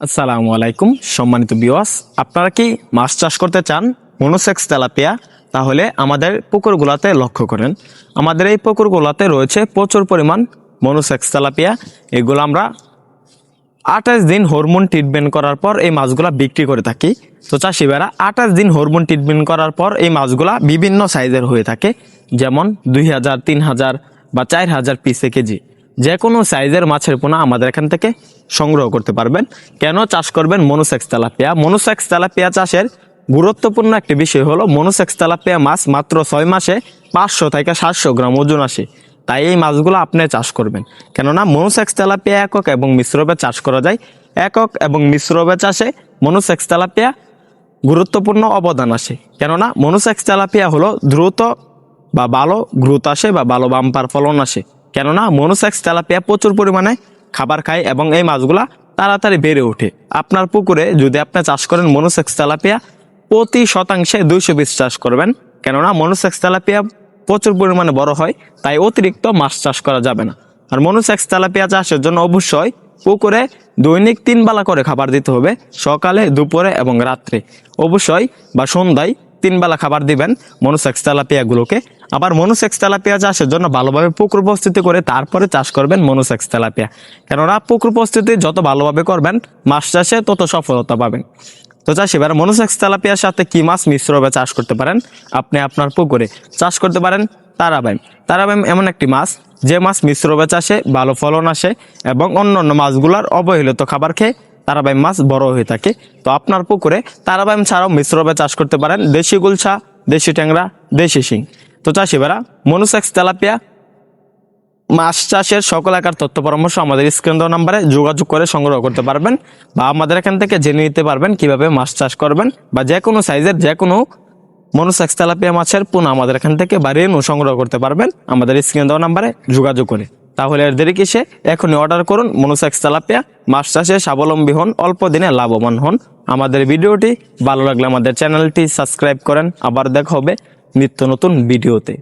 আসসালামু আলাইকুম সম্মানিত ভিউয়ার্স, আপনারা কি মাছ চাষ করতে চান মনোসেক্স তেলাপিয়া? তাহলে আমাদের পুকুরগুলোতে লক্ষ্য করেন। আমাদের এই পুকুরগুলোতে রয়েছে প্রচুর পরিমাণ মনোসেক্স তেলাপিয়া। এগুলো আমরা 28 দিন হরমোন ট্রিটমেন্ট করার পর এই মাছগুলা বিক্রি করে থাকি। তো চাষি ভাইরা 28 দিন হরমোন ট্রিটমেন্ট করার পর এই মাছগুলা বিভিন্ন সাইজের হয়ে থাকে, যেমন 2000, 3000 বা 4000 পিসে কেজি। যে কোনো সাইজের মাছের পোনা আমাদের এখান থেকে সংগ্রহ করতে পারবেন। কেন চাষ করবেন মনোসেক্স তেলাপিয়া? মনোসেক্স তেলাপিয়া চাষের গুরুত্বপূর্ণ একটি বিষয় হলো মনোসেক্স তেলাপিয়া মাছ মাত্র 6 মাসে 500 থেকে 700 গ্রাম ওজন আসে। তাই এই মাছগুলো আপনি চাষ করবেন, কেননা মনোসেক্স তেলাপিয়া একক এবং মিশ্রভাবে চাষ করা যায়। একক এবং মিশ্রভাবে চাষে মনোসেক্স তেলাপিয়া গুরুত্বপূর্ণ অবদান আসে, কেননা মনোসেক্স তেলাপিয়া হলো দ্রুত বা ভালো গ্রোথ আসে বা ভালো বাম্পার ফলন আসে। কেননা মনোসেক্স তেলাপিয়া প্রচুর পরিমাণে খাবার খায় এবং এই মাছগুলা তাড়াতাড়ি বেড়ে ওঠে। আপনার পুকুরে যদি আপনি চাষ করেন মনোসেক্স তেলাপিয়া, প্রতি শতাংশে 200 পিস চাষ করবেন, কেননা মনোসেক্স তেলাপিয়া প্রচুর পরিমাণে বড় হয়, তাই অতিরিক্ত মাছ চাষ করা যাবে না। আর মনোসেক্স তেলাপিয়া চাষের জন্য অবশ্যই পুকুরে দৈনিক 3 বেলা করে খাবার দিতে হবে, সকালে, দুপুরে এবং রাত্রে অবশ্যই, বা সন্ধ্যায় 3 বেলা খাবার দিবেন মনোসেক্স তেলাপিয়াগুলোকে। আবার মনোসেক্স তেলাপিয়া চাষের জন্য ভালোভাবে পুকুর প্রস্তুতি করে তারপরে চাষ করবেন মনোসেক্স তেলাপিয়া, কেননা পুকুর প্রস্তুতি যত ভালোভাবে করবেন মাছ চাষে তত সফলতা পাবেন। তো চাষি ভাইরা মনোসেক্স তেলাপিয়ার সাথে কি মাছ মিশ্রভাবে চাষ করতে পারেন? আপনি আপনার পুকুরে চাষ করতে পারেন তারাবাইম। তারাবাইম এমন একটি মাছ যে মাছ মিশ্রভাবে চাষে ভালো ফলন আসে এবং অন্যান্য মাছগুলোর অবহেলিত খাবার খেয়ে তারাবাইম মাছ বড় হয়ে থাকে। তো আপনার পুকুরে তারাবাইম ছাড়াও মিশ্রভাবে চাষ করতে পারেন দেশি গুলশা, দেশি ট্যাংরা, দেশি শিং। তো চাষি ভাইরা মনোসেক্স তেলাপিয়া মাছ চাষের সকল আকার তথ্য পরামর্শ আমাদের স্ক্রিন দেওয়া নাম্বারে যোগাযোগ করে সংগ্রহ করতে পারবেন, বা আমাদের এখান থেকে জেনে নিতে পারবেন কিভাবে মাছ চাষ করবেন, বা যে কোনো সাইজের যে কোনো মনোসেক্স তেলাপিয়া মাছের পোনা আমাদের এখান থেকে বা রেনু সংগ্রহ করতে পারবেন আমাদের স্ক্রিন দেওয়া নাম্বারে যোগাযোগ করে। তাহলে এর দেরি কিসে, এখনই অর্ডার করুন মনোসেক্স তেলাপিয়া। মাছ চাষে স্বাবলম্বী হন, অল্প দিনে লাভবান হন। আমাদের ভিডিওটি ভালো লাগলে আমাদের চ্যানেলটি সাবস্ক্রাইব করেন। আবার দেখা হবে নিত্য নতুন ভিডিওতে।